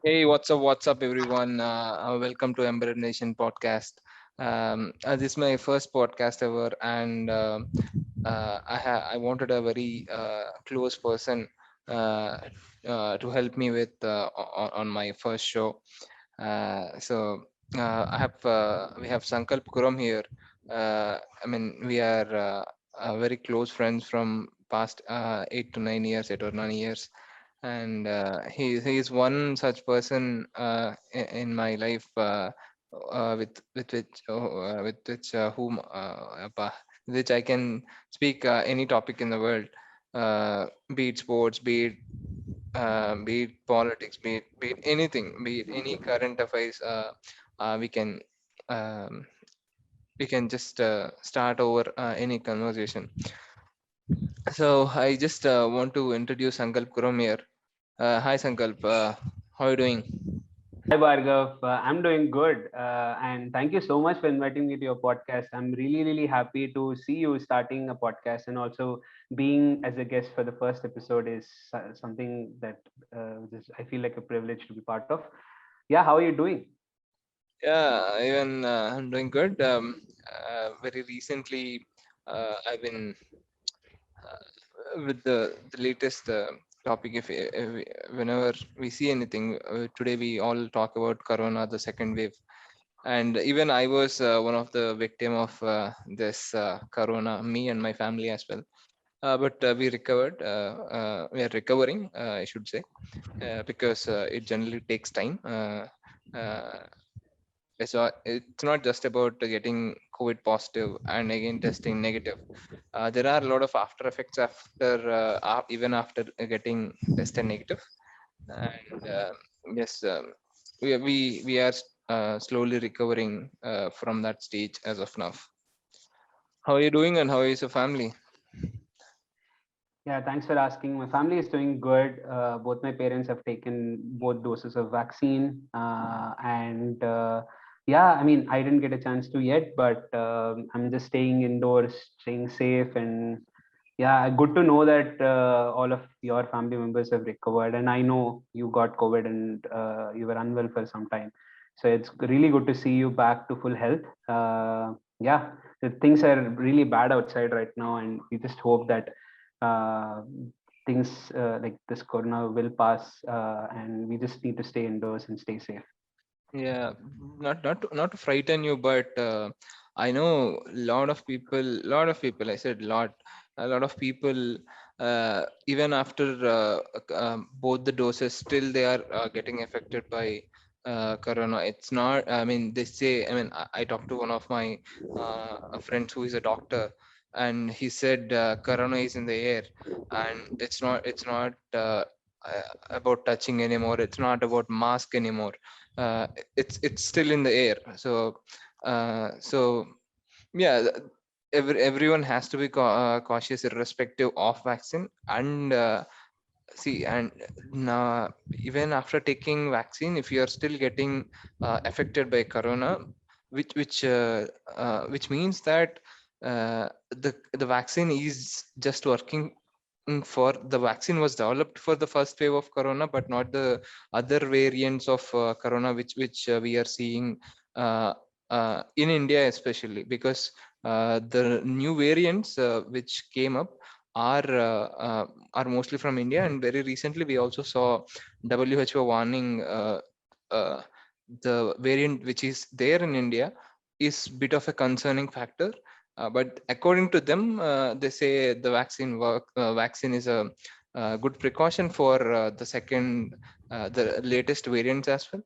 Hey, what's up, everyone? Welcome to Embedded Nation podcast. This is my first podcast ever, and I wanted a very close person uh, to help me with on my first show. We have Sankalp Kuram here. I mean, we are very close friends from past 8 to 9 years, 8 or 9 years, and he is one such person in my life with which which I can speak any topic in the world, be it sports, be it politics, be it anything, be it any current affairs. Um, we can just start over any conversation. So I just want to introduce Sankalp Kuram here. Hi Sankalp, how are you doing? Hi Bhargav, I'm doing good, and thank you so much for inviting me to your podcast. I'm really happy to see you starting a podcast, and also being as a guest for the first episode is something that I feel like a privilege to be part of. Yeah, how are you doing? Yeah, even I'm doing good. Very recently, I've been with the latest topic. Whenever we see anything, today we all talk about Corona, the second wave, and even I was one of the victim of this Corona. Me and my family as well. But we recovered. We are recovering, I should say, because it generally takes time. Uh, So it's not just about getting COVID positive and again testing negative. There are a lot of after effects after even after getting tested negative. And yes, we are slowly recovering from that stage as of now. How are you doing and how is your family? Yeah, thanks for asking. My family is doing good. Both my parents have taken both doses of vaccine, and yeah, I mean, I didn't get a chance to yet, but I'm just staying indoors, staying safe, and yeah, good to know that all of your family members have recovered. And I know you got COVID and you were unwell for some time, so it's really good to see you back to full health. Yeah, the things are really bad outside right now, and we just hope that uh, things like this corona will pass, and we just need to stay indoors and stay safe. Yeah, not to frighten you, but I know lot of people. I said lot, a lot of people. Even after both the doses, still they are getting affected by corona. It's not. I mean, they say. I mean, I talked to one of my friends who is a doctor, and he said corona is in the air, and it's not about touching anymore. It's not about mask anymore. uh, it's still in the air. So yeah, everyone has to be cautious irrespective of vaccine. And see, and now even after taking vaccine, if you are still getting affected by corona, which means that the vaccine is just working. For the vaccine was developed for the first wave of corona, but not the other variants of corona, which we are seeing uh, in India, especially because the new variants which came up are are mostly from India. And very recently, we also saw WHO warning uh, the variant which is there in India is bit of a concerning factor. But according to them, they say the vaccine is a good precaution for the latest variants as well.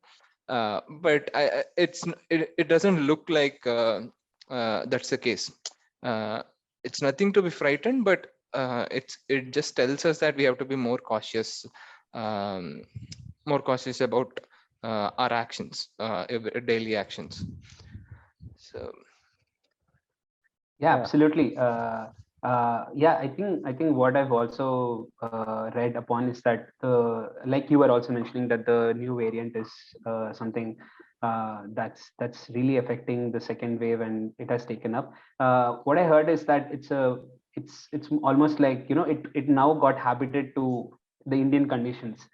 But it doesn't look like that's the case. Uh, it's nothing to be frightened, but it just tells us that we have to be um, more cautious about our actions, daily actions. So Yeah, yeah. absolutely. Yeah, I think what I've also read upon is that like you were also mentioning that the new variant is something that's really affecting the second wave, and it has taken up. What I heard is that it's almost like it now got habited to the Indian conditions.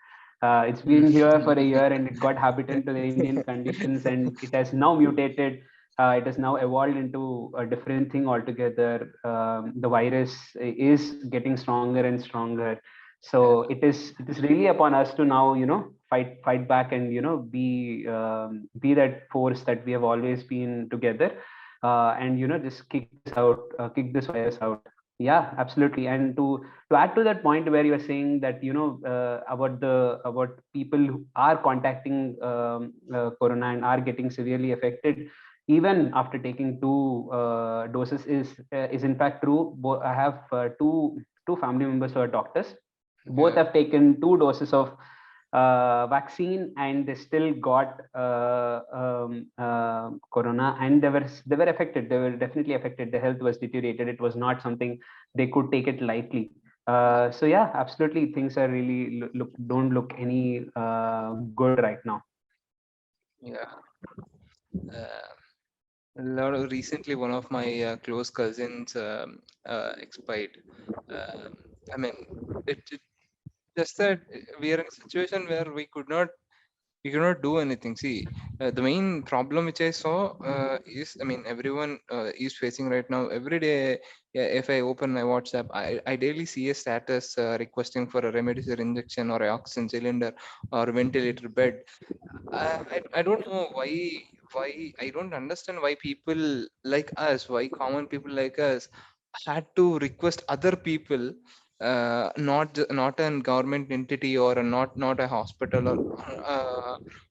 It's been here for a year and it got habited to the Indian conditions, and it has now mutated. It has now evolved into a different thing altogether. The virus is getting stronger and stronger. So it is really upon us to now, fight back and, be that force that we have always been together, and just kick this virus out. Yeah, absolutely. And to add to that point where you are saying that, about people who are contacting corona and are getting severely affected even after taking two doses is in fact true. I have two family members who are doctors. Both Yeah. have taken two doses of vaccine, and they still got corona, and they were affected. They were definitely affected. Their health was deteriorated. It was not something they could take it lightly. So yeah, absolutely, things are really don't look any good right now. Yeah. Recently, one of my close cousins expired. I mean, it just that we are in a situation where we cannot do anything. See, the main problem which I saw is, I mean, everyone is facing right now. Every day, yeah, if I open my WhatsApp, I daily see a status requesting for a remdesivir injection or a oxygen cylinder or ventilator bed. I don't know why I don't understand why people like us, why common people like us had to request other people, not a government entity or not a hospital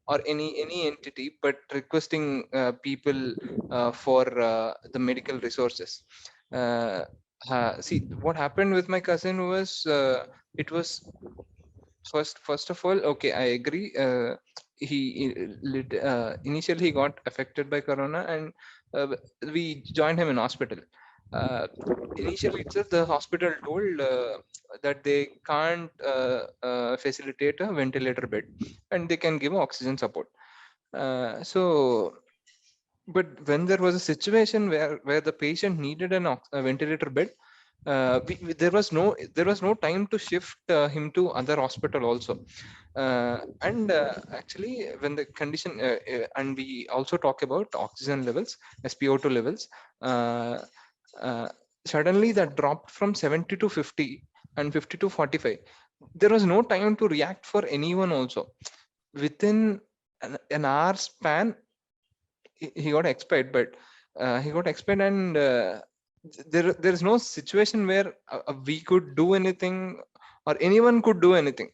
or any entity, but requesting people for the medical resources. See, what happened with my cousin was, it was first of all, okay, I agree. Initially he got affected by corona, and we joined him in hospital. uh, Initially itself the hospital told that they can't facilitate a ventilator bed, and they can give oxygen support. So but when there was a situation where the patient needed a ventilator bed, there was no time to shift him to other hospital also. And actually, when the condition and we also talk about oxygen levels, SpO2 levels, uh, uh, suddenly that dropped from 70 to 50 and 50 to 45. There was no time to react for anyone also. Within an hour span, he got expired. But he got expired, and there is no situation where we could do anything or anyone could do anything.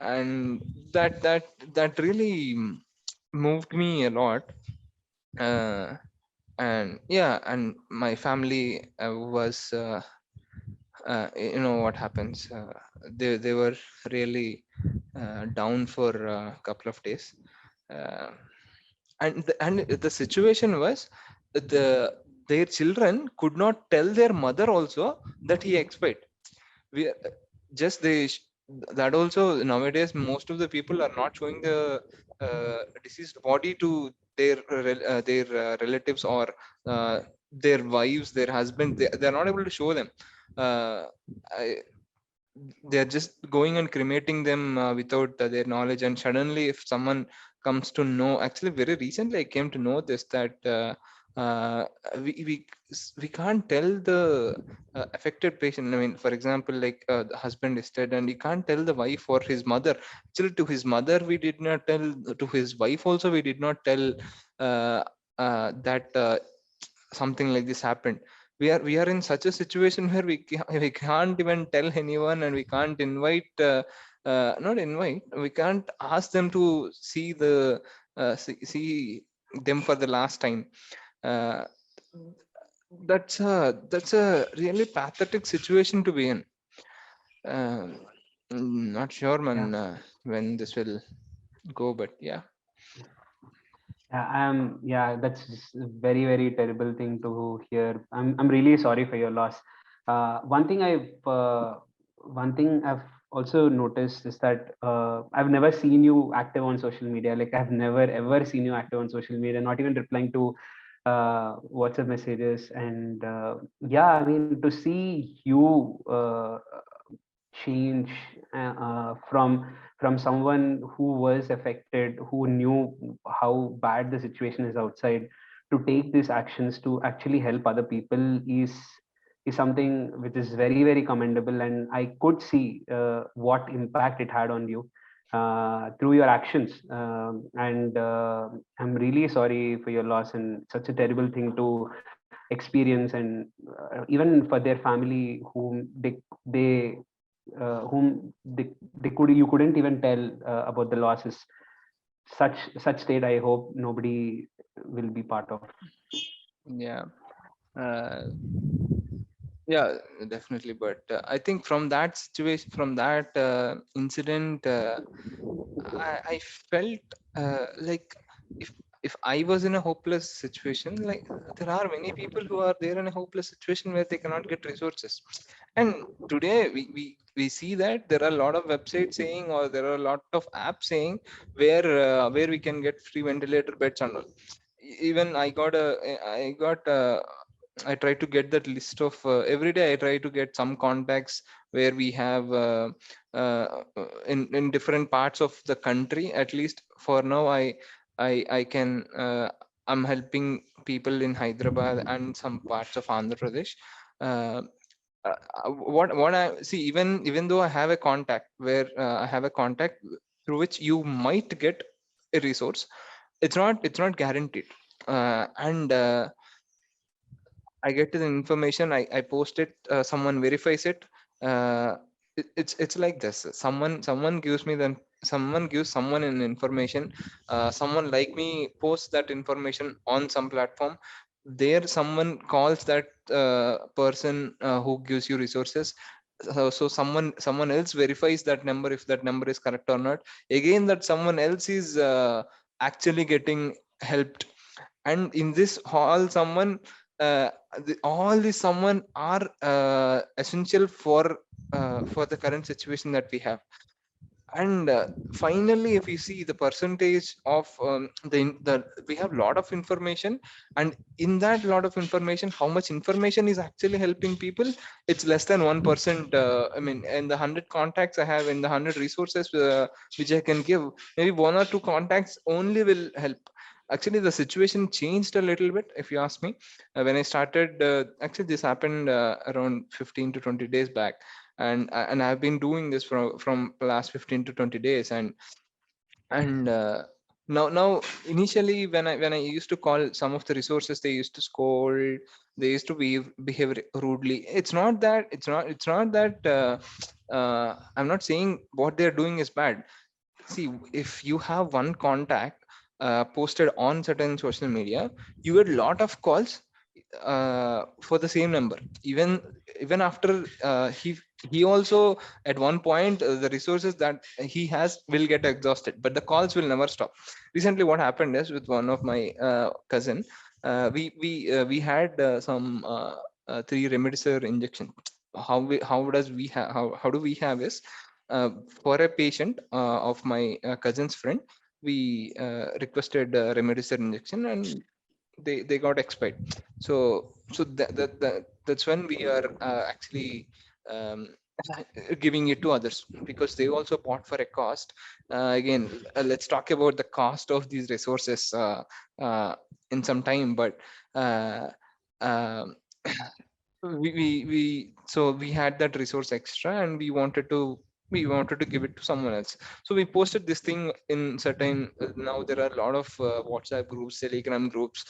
And that really moved me a lot. uh, and yeah, and my family was what happens, they were really down for a couple of days. uh, and the situation was, the their children could not tell their mother also that he expired. We just they sh- That also, nowadays most of the people are not showing the deceased body to their relatives or uh, their wives, their husband. They're not able to show them. uh, I, they're just going and cremating them without their knowledge. And suddenly if someone comes to know, actually very recently I came to know this, that uh, we, we we can't tell the affected patient. I mean, for example, like the husband is dead and he can't tell the wife or his mother. Actually, to his mother we did not tell, to his wife also we did not tell uh, that something like this happened. We are in such a situation where we can't even tell anyone, and we can't invite, not invite, we can't ask them to see them for the last time. uh, that's a really pathetic situation to be in. um, Not sure, Yeah. man, when this will go, but yeah. Yeah, that's just a very, very terrible thing to hear. I'm really sorry for your loss. One thing I've also noticed is that I've never seen you active on social media. Like I've never ever seen you active on social media, not even replying to WhatsApp messages. And yeah, I mean, to see you change from someone who was affected, who knew how bad the situation is outside, to take these actions to actually help other people is something which is very, very commendable. And I could see what impact it had on you through your actions. And I'm really sorry for your loss, and such a terrible thing to experience. And even for their family, whom they could you couldn't even tell about the losses. Such state, I hope nobody will be part of. Yeah. Uh, yeah, definitely. But I think from that situation, from that incident, I felt like if if I was in a hopeless situation, like there are many people who are there in a hopeless situation where they cannot get resources. And today we see that there are a lot of websites saying, or there are a lot of apps saying where we can get free ventilator beds and all. Even I try to get that list of every day. I try to get some contacts where we have in different parts of the country. At least for now, I can I'm helping people in Hyderabad and some parts of Andhra Pradesh. Uh, what I see, even though I have a contact where I have a contact through which you might get a resource, it's not guaranteed. And I get the information, I post it, someone verifies it. It's like this. Someone gives me then someone gives someone an information. Someone like me posts that information on some platform. There, someone calls that person who gives you resources. So someone else verifies that number, if that number is correct or not. Again, that someone else is actually getting helped. And in this hall, someone all these someone are essential for the current situation that we have. And finally, if you see the percentage of the we have lot of information, and in that lot of information, how much information is actually helping people, it's less than 1%. I mean, in the 100 contacts I have, in the 100 resources which I can give, maybe one or two contacts only will help. Actually, the situation changed a little bit, if you ask me. When I started, actually this happened around 15 to 20 days back. And I've been doing this from the last 15 to 20 days. And now initially, when I used to call some of the resources, they used to scold, they used to behave rudely. It's not that I'm not saying what they're doing is bad. See, if you have one contact posted on certain social media, you get a lot of calls for the same number. Even after he also, at one point, the resources that he has will get exhausted, but the calls will never stop. Recently, what happened is, with one of my cousin, we had some 3 remdesivir injection. How do we have is, for a patient of my cousin's friend, we requested remdesivir injection, and they got expired. That's when we are actually um, giving it to others, because they also bought for a cost. Again, let's talk about the cost of these resources uh, in some time. But uh, um, we had that resource extra, and we wanted to give it to someone else. So we posted this thing in certain, now there are a lot of WhatsApp groups, Telegram groups,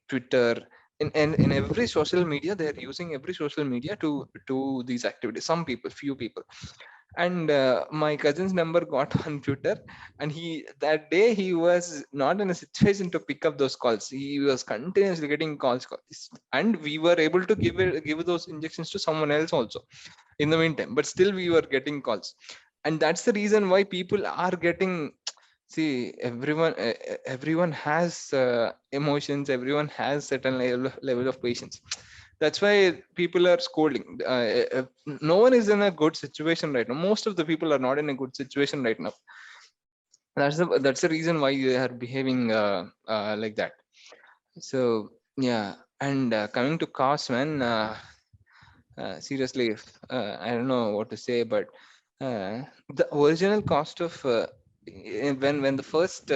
Twitter. In every social media, they are using every social media to do these activities. Some people, few people. And my cousin's number got on Twitter, and that day he was not in a situation to pick up those calls. He was continuously getting calls, and we were able to give those injections to someone else also in the meantime, but still we were getting calls. And that's the reason why people are getting. See, everyone has emotions, everyone has certain level of patience. That's why people are scolding. No one is in a good situation right now. Most of the people are not in a good situation right now. That's the reason why they are behaving like that. So yeah. And coming to cost, man, Seriously, I don't know what to say, but the original cost of when the first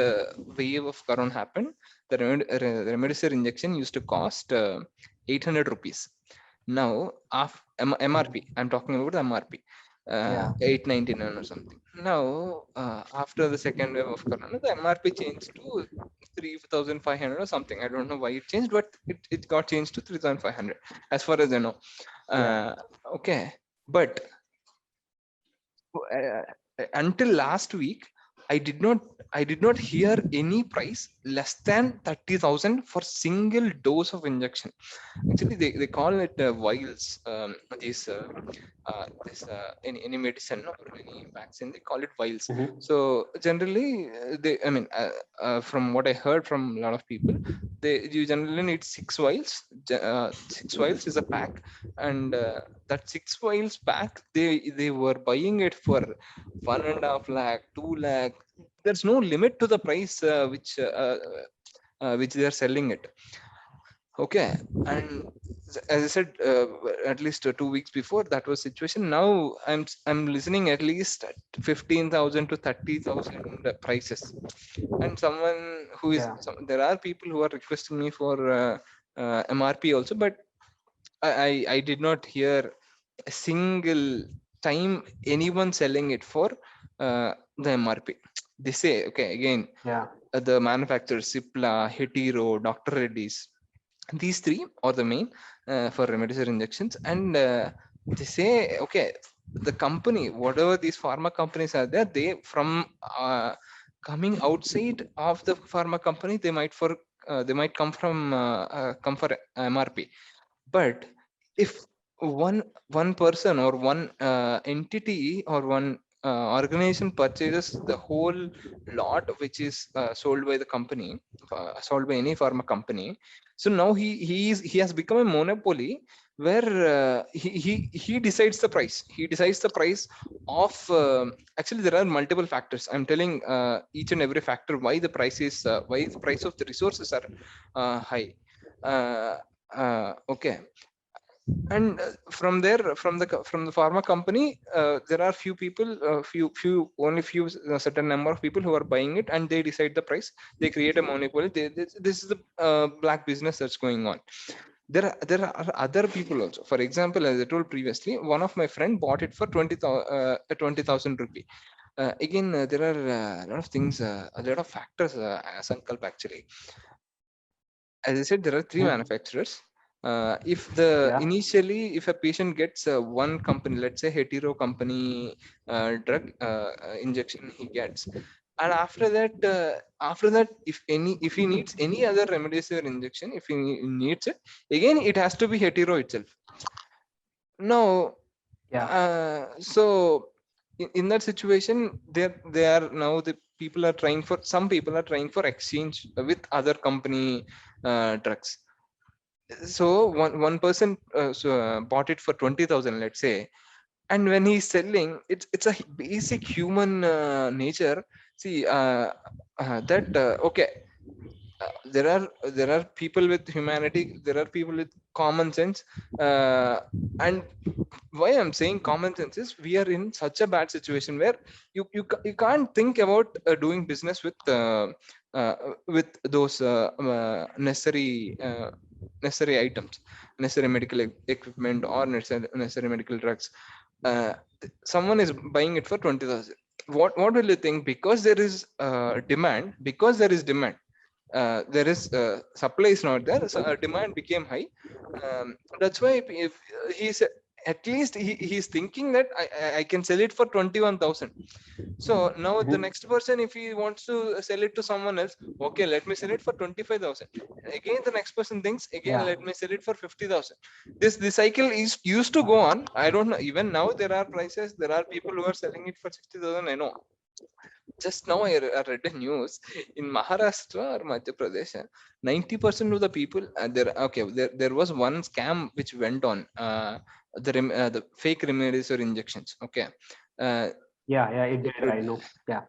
wave of corona happened, the remdesivir injection used to cost 800 rupees. Now, MRP, I'm talking about the MRP, Yeah. 899 or something. Now, after the second wave of corona, the MRP changed to 3,500 or something. I don't know why it changed, but it got changed to 3,500 as far as I know. Yeah. Okay, but uh, until last week, I did not hear any price less than 30,000 for single dose of injection. Actually, they call it vials. Any medicine or any vaccine, they call it vials. Mhm. So generally, from what I heard from a lot of people, you generally need 6 vials. 6 vials is a pack, and that 6 vials pack, they were buying it for 1.5 lakh, 2 lakh. There's no limit to the price which they are selling it. Okay, and as I said, at least 2 weeks before, that was situation. Now I'm listening at least at 15,000 to 30,000 prices, and someone who is Yeah. there are people who are requesting me for MRP also, but I did not hear a single time anyone selling it for the MRP. They say, okay, again, Yeah. the manufacturers, Cipla, Hetero, Dr. Reddy's, these three are the main for remdesivir injections. And they say, okay, the company, whatever these pharma companies are there, they from coming outside of the pharma company, they might come for MRP. But if one person or one entity or one organization purchases the whole lot which is sold by the company, sold by any pharma company, so now he has become a monopoly where he decides the price. He decides the price of actually there are multiple factors. I'm telling each and every factor why the price is why the price of the resources are high. uh, okay, and from there, from the pharma company, there are few people, only few certain number of people who are buying it, and they decide the price. They create a monopoly. This is the black business that's going on. There are other people also. For example, as I told previously, one of my friend bought it for 20,000 rupee. Again, there are a lot of things, a lot of factors, Sankalp, actually. As I said, there are three Mhm. manufacturers. If the Yeah. initially, if a patient gets one company, let's say Hetero company drug injection, he gets, and after that, if he needs any other remdesivir injection, if he needs it, again it has to be Hetero itself. No, Yeah. so in that situation, they are now the people are trying for some people are trying for exchange with other company drugs. So one person bought it for 20,000, let's say, and when he's selling, it's a basic human nature. See, that okay, there are people with humanity, there are people with common sense, uh, and why I'm saying common sense is we are in such a bad situation where you can't think about doing business uh, with those necessary items, necessary medical equipment, or necessary medical drugs. uh, Someone is buying it for 20,000. What will you think? Because there is demand, there is supply is not there, so demand became high. That's why if he's at least he's thinking that I can sell it for 21,000. So now the Mhm. next person, if he wants to sell it to someone else, okay, let me sell it for 25,000. Again, the next person thinks, again, Yeah. let me sell it for 50,000. This cycle is used to go on. I don't know. Even now, there are prices. There are people who are selling it for 60,000. I know. Just now, I read a news in Maharashtra or Madhya Pradesh. 90% of the people there was one scam which went on. The fake remedies or injections. Okay. Uh, Yeah. Yeah. It it did. would I know. Yeah.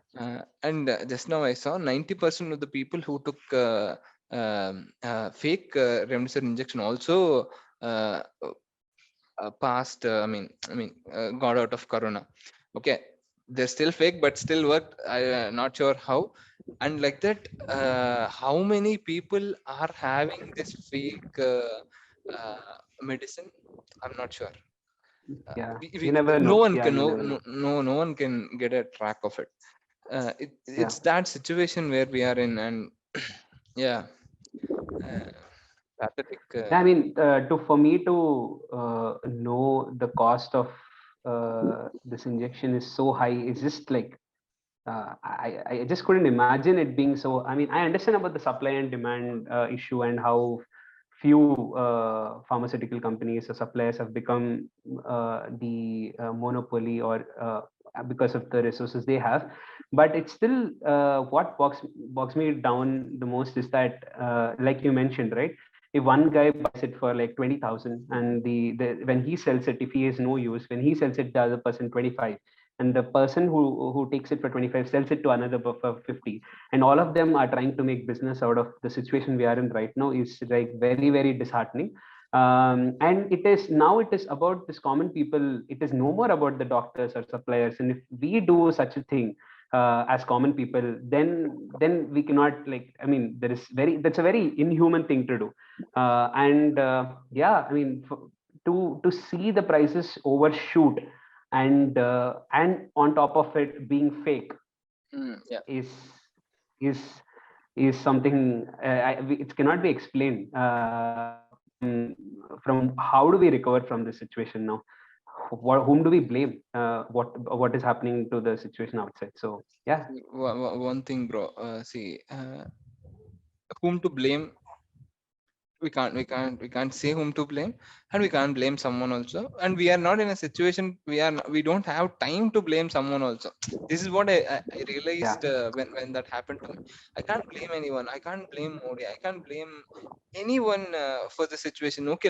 and just now I saw 90% of the people who took fake remdesivir injection also uh, passed. Got out of corona. Okay, they're still fake, but still worked. I not sure how. And like that, how many people are having this fake medicine? I'm not sure. Yeah, We, you never no know. one Yeah, can you no, never no know. no no one can get a track of it. Yeah. It's that situation where we are in, and yeah, uh, pathetic. Yeah, I mean, to for me to know the cost of this injection is so high. It's just like I just couldn't imagine it being so. I mean, I understand about the supply and demand issue and how few pharmaceutical companies or suppliers have become the monopoly or because of the resources they have. But it's still what bogs me down the most is that, like you mentioned, right? If one guy buys it for like 20,000 and the when he sells it, if he has no use, when he sells it, the other person 25, and the person who takes it for 25 sells it to another for 50, and all of them are trying to make business out of the situation we are in right now, is like very disheartening. And it is about this common people. It is no more about the doctors or suppliers, and if we do such a thing as common people, then we cannot, like, I mean, that's a very inhuman thing to do. And yeah, I mean, to see the prices overshoot, and on top of it being fake, Yeah. is is is something, it cannot be explained. From how do we recover from this situation now? Whom do we blame? What is happening to the situation outside? So yeah. One thing, bro. See, whom to blame? We can't say whom to blame, and we can't blame someone also, and we are not in a situation, we don't have time to blame someone also. This is what I Yeah. realized when that happened to me. I can't blame anyone. I can't blame Modi. I can't blame anyone for the situation. Okay,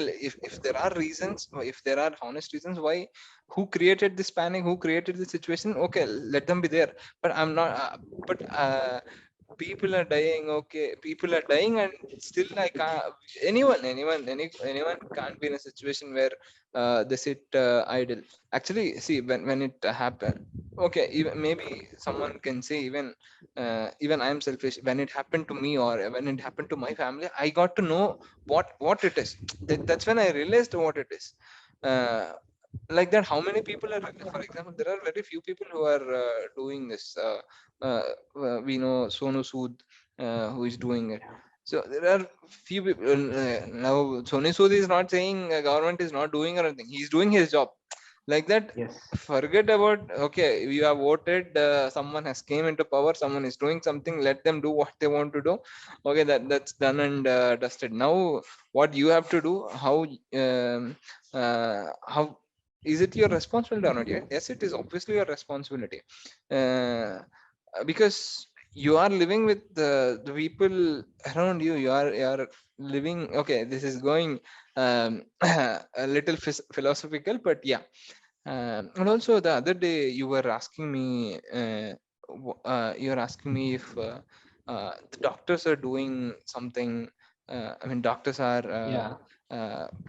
if there are reasons, or if there are honest reasons why, who created this panic, who created the situation, okay, let them be there. But I'm not but people are dying. Okay, people are dying, and still I can't. Anyone can't be in a situation where they sit idle. Actually, see, when it happened, okay, even maybe someone can say, even I am selfish. When it happened to me, or when it happened to my family, I got to know what it is. That's when I realized what it is. uh, like that, how many people are, for example, there are very few people who are doing this. Uh, we know Sonu Sood, who is doing it. So there are few people. Now Sonu Sood is not saying government is not doing anything. He's doing his job. Like that, Yes. forget about, okay, you have voted, someone has came into power, someone is doing something, let them do what they want to do. Okay, that's done and dusted. Now what you have to do, how is it your responsibility or not? Yes, it is obviously your responsibility, uh, because you are living with the people around you. You are living. Okay, this is going a little philosophical, but yeah. And also the other day you were asking me, you were asking me if the doctors are doing something. I mean, doctors are Yeah.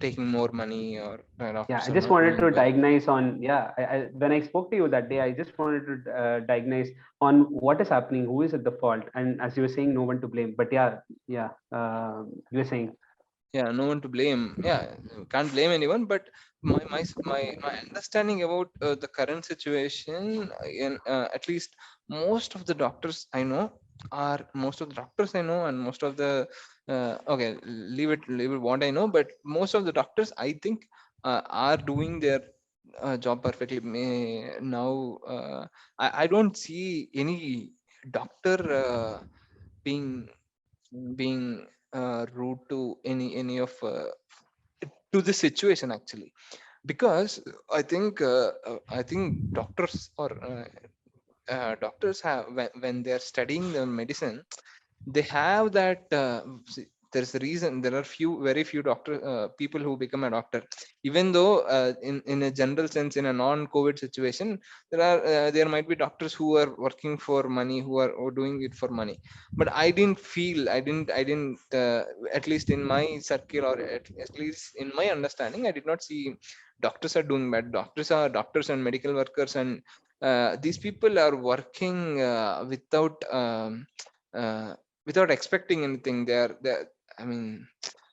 taking more money, or Yeah, doctors I are just not wanted doing to well. diagnose on, yeah, when I spoke to you that day, I just wanted to diagnose on what is happening, who is at the fault, and as you were saying, no one to blame. But yeah, yeah, you were saying, Yeah, no one to blame. Yeah, can't blame anyone, but my understanding about the current situation, in at least most of the doctors I know, and most of the okay, leave it what I know, but most of the doctors, I think, are doing their job perfectly. Now I don't see any doctor being rude to any of to the situation, actually. Because I think doctors have, when they're studying the medicine, they have that, there's a reason there are very few people who become a doctor, even though in a general sense, in a non-COVID situation, there might be doctors who are working for money, who are doing it for money. But I didn't at least in my circle, or at least in my understanding, I did not see doctors are doing bad. Doctors are doctors and medical workers, and these people are working uh, without expecting anything. They're I mean,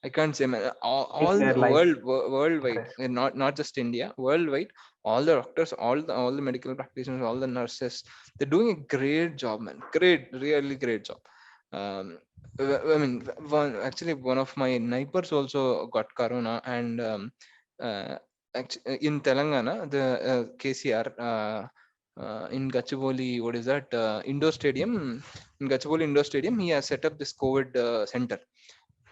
I can't say, man, all Their the life at worldwide, risk. and not just India, worldwide, all the doctors, all the medical practitioners, all the nurses, they're doing a great job, man. Great, really great job. Um, I mean, one of my neighbors also got corona, and uh, in Telangana, the KCR. In Gachibowli, what is that? Indoor Stadium. In Gachibowli Indoor Stadium, he has set up this COVID center.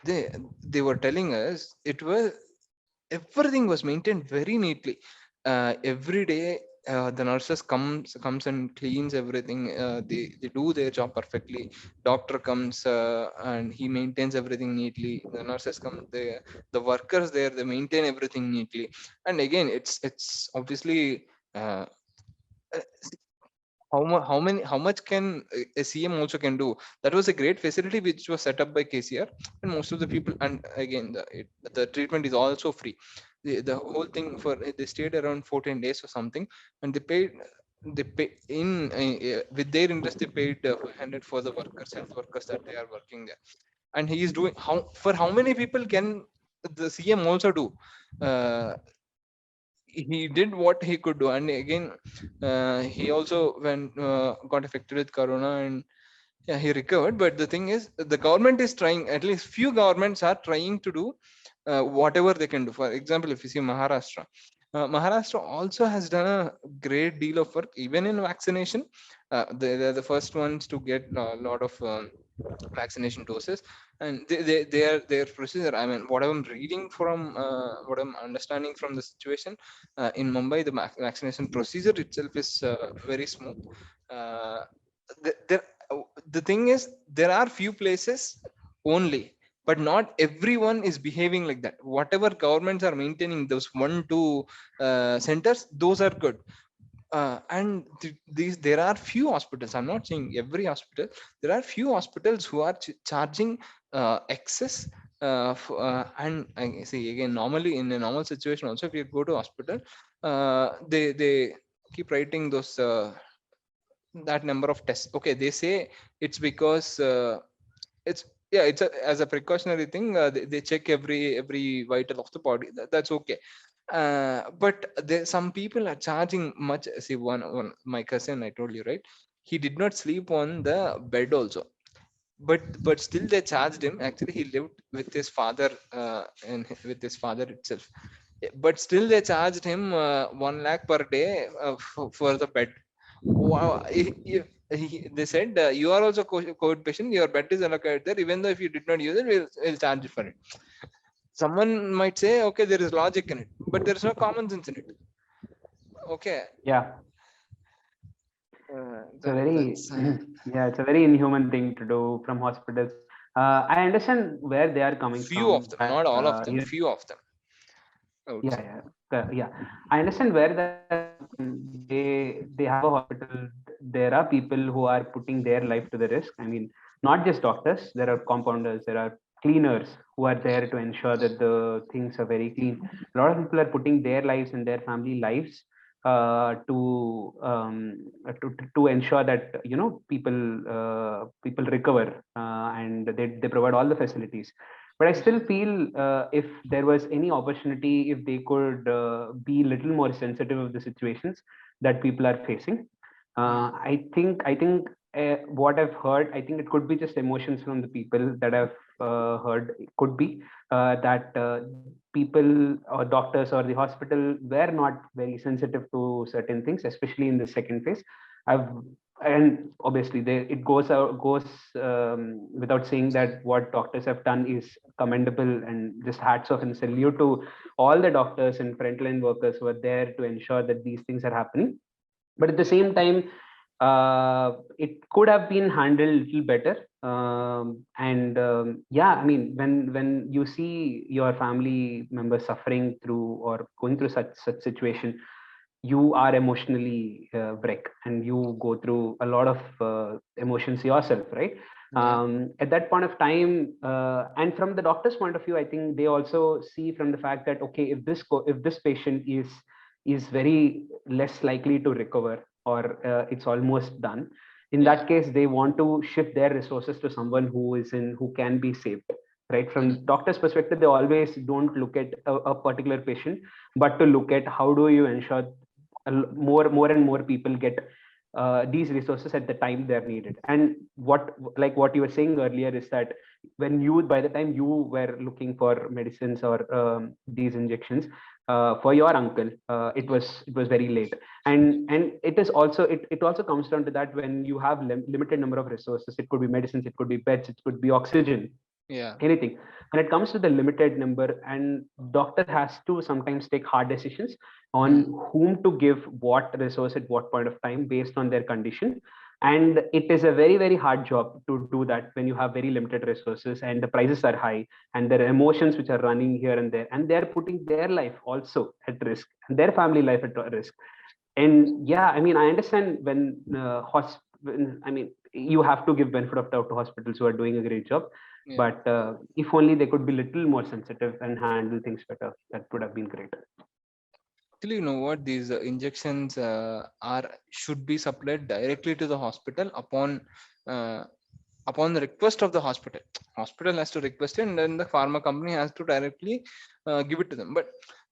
They they were telling us everything was maintained very neatly. Every day, the nurses comes and cleans everything. They do their job perfectly. Doctor comes and he maintains everything neatly. The nurses come, the workers there, they maintain everything neatly. And again, it's obviously. Uh, how much can a CM also can do? That was a great facility which was set up by KCR, and most of the people, and again the treatment is also free. The whole thing, for they stayed around 14 days or something, and they pay in with their interest, they paid 500 for the workers, health workers that they are working there. And he is doing, how many people can the CM also do? uh, he did what he could do. And again, he also got affected with corona, and yeah, he recovered. But the thing is, the government is trying, at least few governments are trying to do whatever they can do. For example, if you see Maharashtra, Maharashtra also has done a great deal of work, even in vaccination. They're the first ones to get a lot of vaccination doses, and their procedure, I mean, what I'm reading from, what I'm understanding from the situation in Mumbai, the vaccination procedure itself is very smooth. uh, the, there, the thing is, there are few places only, but not everyone is behaving like that. Whatever governments are maintaining, those 1 2 centers, those are good. And these, there are few hospitals, I'm not saying every hospital, there are few hospitals who are charging excess. And I see, again, normally in a normal situation also, if you go to hospital, they keep writing those that number of tests. Okay, they say it's because it's, yeah, it's as a precautionary thing. They check every vital of the body. That's okay. But there, some people are charging much. See, one my cousin, I told you, right? He did not sleep on the bed also, but still they charged him. Actually, he lived with his father, and with his father itself. But still they charged him 1 lakh per day for the bed. Wow. They said, you are also COVID patient, your bed is allocated there, even though if you did not use it, we'll charge you for it. Someone might say, okay, there is logic in it, but there is no common sense in it. Okay. Yeah, it's a very That's yeah, it's a very inhuman thing to do from hospitals. I understand where they are coming few of from, them, that not all of them, few of them, I would yeah, say. yeah. I understand where that they have a hospital. There are people who are putting their life to the risk. I mean, not just doctors. There are compounders. There are cleaners who are there to ensure that the things are very clean. A lot of people are putting their lives and their family lives to ensure that people recover, and they provide all the facilities. But I still feel, if there was any opportunity, if they could be a little more sensitive of the situations that people are facing. I think what I've heard, I think it could be just emotions from the people that I've heard. It could be that people or doctors or the hospital were not very sensitive to certain things, especially in the second phase. I've and obviously it goes without saying that what doctors have done is commendable, and just hats off and salute to all the doctors and frontline workers who are there to ensure that these things are happening. But at the same time, it could have been handled a little better. Yeah, I mean, when you see your family members suffering through or going through such situation, you are emotionally wrecked, and you go through a lot of emotions yourself, right? Yeah. At that point of time, and from the doctor's point of view, I think they also see from the fact that, okay, if this patient is very less likely to recover, or it's almost done, in Yeah. that case they want to shift their resources to someone who can be saved, right? Mm. From doctor's perspective, they always don't look at a particular patient, but to look at how do you ensure more and more people get these resources at the time they're needed. And what you were saying earlier is that by the time you were looking for medicines or these injections for your uncle, it was very late. And it also comes down to that, when you have limited number of resources, it could be medicines, it could be beds, it could be oxygen, Yeah. anything. When it comes to the limited number, and doctor has to sometimes take hard decisions on Mm. whom to give what resource at what point of time based on their condition. And it is a very, very hard job to do that when you have very limited resources and the prices are high, and there are emotions which are running here and there, and they're putting their life also at risk and their family life at risk. And yeah, I mean, I understand I mean, you have to give benefit of doubt to hospitals who are doing a great job, Yeah. but if only they could be little more sensitive and handle things better, that would have been great. Actually, you know what? These injections are should be supplied directly to the hospital uh, upon the request of the hospital. Hospital has to request it, and then the pharma company has to directly give it to them.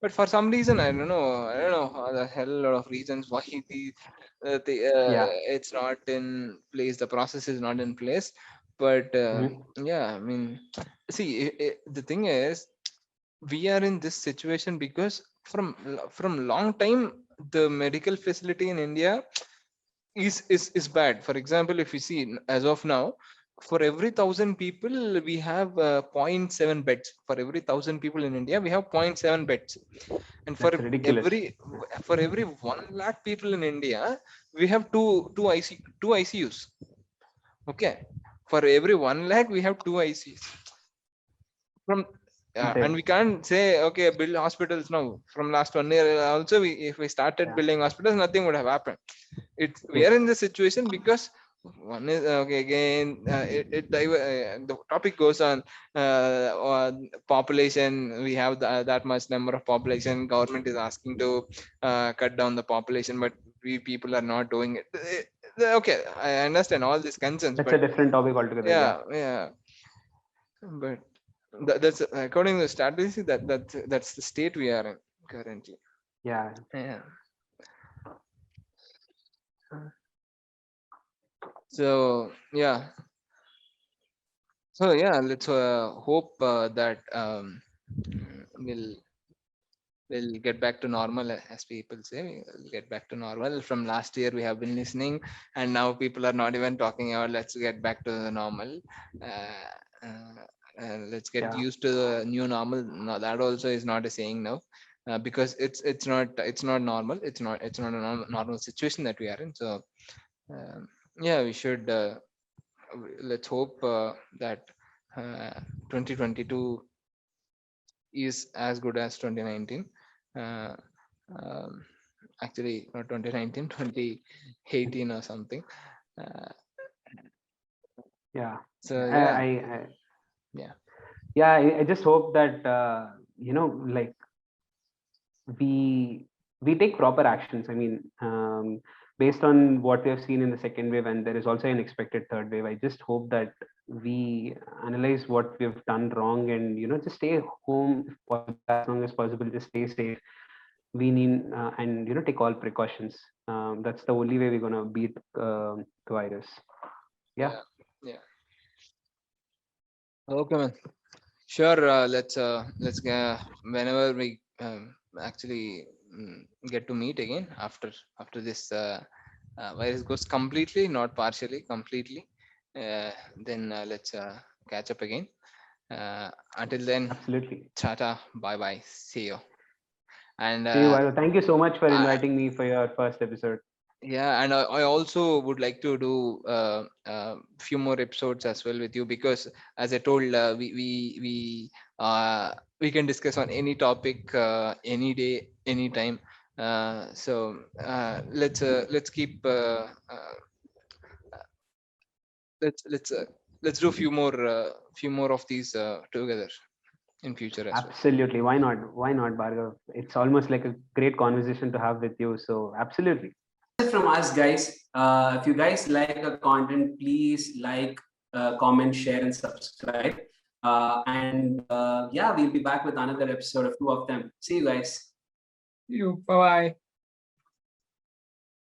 But for some reason, I don't know the hell lot of reasons why Yeah. it's not in place. The process is not in place. But Mhm. yeah, I mean, see, the thing is, we are in this situation because from long time the medical facility in India is bad. For example, if you see as of now, for every 1,000 people we have zero point 0.7 beds. For every 1,000 people in India we have zero point 0.7 beds, and That's ridiculous. every 1 lakh people in India we have two ICUs. Okay, for every 1 lakh we have two ICUs. From and Insane. we can't say okay, build hospitals now. From last 1 year also, if we started Yeah. building hospitals, nothing would have happened. We Yes. are in this situation because one is okay again, the topic goes on population. We have that much number of population, government is asking to cut down the population, but we people are not doing it. Okay, I understand all these concerns, That's but a different topic altogether. yeah, Yeah. yeah, but that's according to the strategy, that's the state we are in currently. Yeah. Yeah. So yeah, let's hope that we'll get back to normal, as people say. We'll get back to normal. From last year we have been listening, and now people are not even talking about let's get back to the normal. Let's get Yeah. used to the new normal. No, that also is not a saying now, because it's not normal. It's not a normal situation that we are in. So um, yeah, we should let's hope that uh, 2022 is as good as 2019. uh, um, Actually not 2019, 2018 or something. uh, Yeah. so I, yeah, I yeah, yeah, I just hope that like we we take proper actions. I mean, based on what we have seen in the second wave, and there is also an expected third wave. I just hope that we analyze what we've done wrong, and just stay home if possible, as long as possible. Just stay safe. We need and take all precautions. That's the only way we're gonna beat the virus. Yeah, yeah, yeah. Okay, man. Sure. Let's whenever we actually get to meet again after this virus goes completely, not partially, completely. Then let's catch up again. Until then, absolutely. tata, bye bye, see you. And See you. Thank you so much for inviting me for your first episode. Yeah, and I also would like to do few more episodes as well with you, because as I told, we can discuss on any topic, any day, anytime. So let's keep let's let's uh, let's do few more of these together in future as well. Absolutely. Why not? Why not, Bhargav? It's almost like a great conversation to have with you. So absolutely. That's it from us, guys. If you guys like the content, please like, comment, share, and subscribe. And yeah, we'll be back with another episode of two of them. See you guys. You. Bye bye.